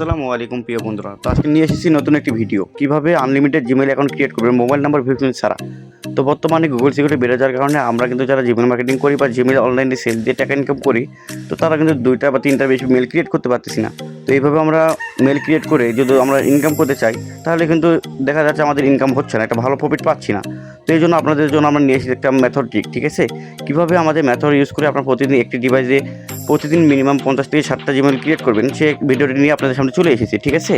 আসসালামু আলাইকুম প্রিয় বন্ধুরা। তো আজকে নিয়ে এসেছি নতুন একটি ভিডিও, কিভাবে আনলিমিটেড জিমেইল অ্যাকাউন্ট ক্রিয়েট করবেন মোবাইল নাম্বার ভেরিফিকেশন ছাড়া। তো বর্তমানে গুগল সিকিউরিটি বেড়ে যাওয়ার কারণে আমরা কিন্তু যারা জিমেইল মার্কেটিং করি বা জিমেইল অনলাইনে সেল দিয়ে টাকা ইনকাম করি, তো তারা কিন্তু 2টা বা 3টার বেশি মেল ক্রিয়েট করতে পারতেছি না। তো এইভাবে আমরা মেল ক্রিয়েট করে যদি আমরা ইনকাম করতে চাই, তাহলে কিন্তু দেখা যাচ্ছে আমাদের ইনকাম হচ্ছে না, একটা ভালো প্রফিট পাচ্ছি না। তো এই জন্য আপনাদের জন্য আমরা নিয়ে এসেছি একটা মেথড ঠিক আছে, কীভাবে আমাদের মেথড ইউজ করে আপনার প্রতিদিন একটি ডিভাইসে প্রতিদিন মিনিমাম 50 থেকে 60টা জিমেইল ক্রিয়েট করবেন, সে ভিডিওটি নিয়ে আপনাদের সামনে চলে এসেছি। ঠিক আছে,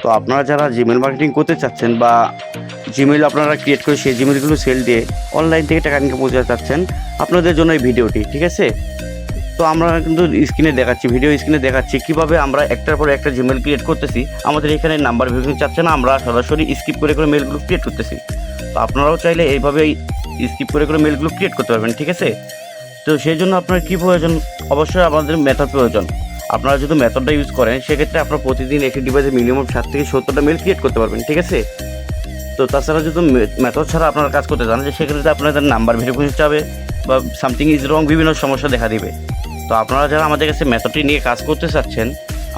তো আপনারা যারা জিমেইল মার্কেটিং করতে চাচ্ছেন বা জিমেইল আপনারা ক্রিয়েট করে সেই জিমেইলগুলো সেল দিয়ে অনলাইন থেকে টাকা ইনকাম করতে চাচ্ছেন, আপনাদের জন্য এই ভিডিওটি। ঠিক আছে, তো আমরা কিন্তু ভিডিও স্ক্রিনে দেখাচ্ছি কীভাবে আমরা একটার পর একটা জিমেইল ক্রিয়েট করতেছি। আমাদের এখানে নাম্বার ভেরিফিকেশন চাচ্ছে না, আমরা সরাসরি স্কিপ করে মেলগুলো ক্রিয়েট করতেছি। তো আপনারাও চাইলে এইভাবেই স্কিপ করে মেলগুলো ক্রিয়েট করতে পারবেন। ঠিক আছে, তো সেই জন্য আপনার কী প্রয়োজন, অবশ্যই আমাদের মেথড প্রয়োজন। আপনারা যদি মেথডটা ইউজ করেন, সেক্ষেত্রে আপনার প্রতিদিন একটি ডিভাইসে মিনিমাম 60 থেকে 70টা মেল ক্রিয়েট করতে পারবেন। ঠিক আছে, তো তাছাড়া যদি মেথড ছাড়া আপনারা কাজ করতে চান, সেক্ষেত্রে আপনাদের নাম্বার ভেরিফিকেশন চাবে বা সামথিং ইজ রং, বিভিন্ন সমস্যা দেখা দিবে। তো আপনারা যারা আমাদের কাছে মেথডটি নিয়ে কাজ করতে চাচ্ছেন,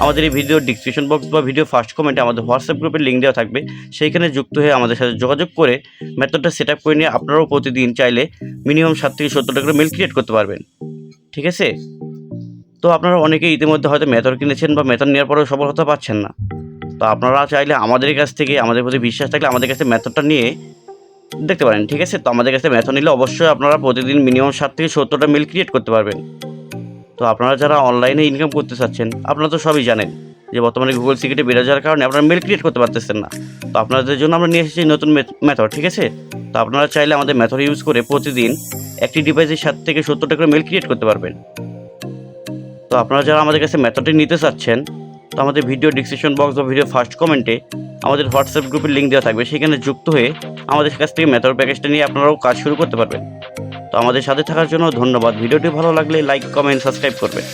আমাদের এই ভিডিও ডিসক্রিপশন বক্স বা ভিডিও ফার্স্ট কমেন্টে আমাদের হোয়াটসঅ্যাপ গ্রুপের লিঙ্ক দেওয়া থাকবে, সেইখানে যুক্ত হয়ে আমাদের সাথে যোগাযোগ করে মেথডটা সেট আপ করে নিয়ে আপনারাও প্রতিদিন চাইলে মিনিমাম 7 থেকে 70টা করে মেল ক্রিয়েট করতে পারবেন। ঠিক আছে, তো আপনারা অনেকেই ইতিমধ্যে হয়তো মেথড কিনেছেন বা মেথড নেওয়ার পরেও সফল হতে পারছেন না। তো আপনারা চাইলে আমাদের কাছ থেকে, আমাদের প্রতি বিশ্বাস থাকলে আমাদের কাছে মেথডটা নিয়ে দেখতে পারেন। ঠিক আছে, তো আমাদের কাছে মেথড নিলে অবশ্যই আপনারা প্রতিদিন মিনিমাম 7 থেকে 70টা মেল ক্রিয়েট করতে পারবেন। তো আপনারা যারা অনলাইনে ইনকাম করতে চাচ্ছেন, আপনারা তো সবই জানেন যে বর্তমানে গুগল সিকিউরিটি বেড়ে যাওয়ার কারণে আপনারা মেল ক্রিয়েট করতে পারতেছেন না। তো আপনাদের জন্য আমরা নিয়ে এসেছি নতুন মেথড। ঠিক আছে, তো আপনারা চাইলে আমাদের মেথড ইউজ করে প্রতিদিন একটি ডিভাইসে 7 থেকে 70টা করে মেল ক্রিয়েট করতে পারবেন। তো আপনারা যারা আমাদের কাছে মেথডটি নিতে চাচ্ছেন, তো আমাদের ভিডিও ডিসক্রিপশন বক্স বা ভিডিও ফার্স্ট কমেন্টে আমাদের হোয়াটসঅ্যাপ গ্রুপের লিঙ্ক দেওয়া থাকবে, সেখানে যুক্ত হয়ে আমাদের কাছ থেকে মেথড প্যাকেজটা নিয়ে আপনারাও কাজ শুরু করতে পারবেন। তো আমাদের সাথে থাকার জন্য ধন্যবাদ। ভিডিওটি ভালো লাগলে লাইক, কমেন্ট, সাবস্ক্রাইব করবেন।